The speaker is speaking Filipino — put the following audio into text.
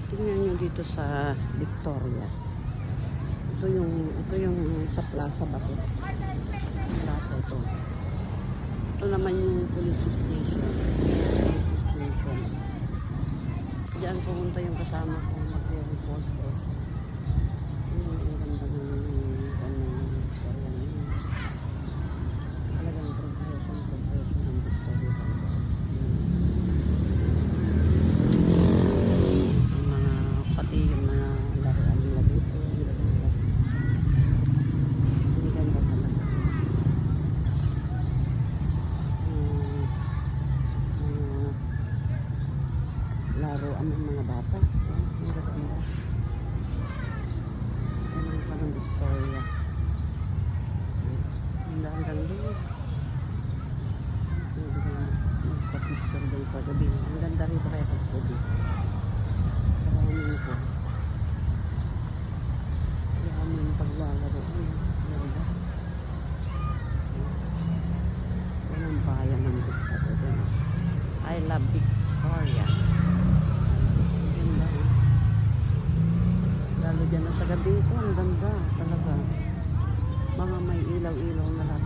Tingnan nyo dito sa Victoria. Ito yung sa Plaza ba to? Plaza ito. Ito naman yung police station. Police station. Diyan pumunta yung kasama ko mag-report ko. Ang ganda ng Victoria na yun. Talagang progression ng Victoria. Pati yung mga laruan nila dito. Hindi ganda talaga. Laruan ng mga bata. Ang ganda. Ano pa ng Victoria. Ang ganda. Magpa-picture din sa gabi. Ang ganda rin pa kaya pag-gabi. Maraming po. Maraming paglalaro. Ganda. Yan ang bayan ng Victoria. I love Victoria. Ganda. Lalo dyan sa gabi ko. Ang ganda talaga. Mga may ilaw-ilaw na lahat.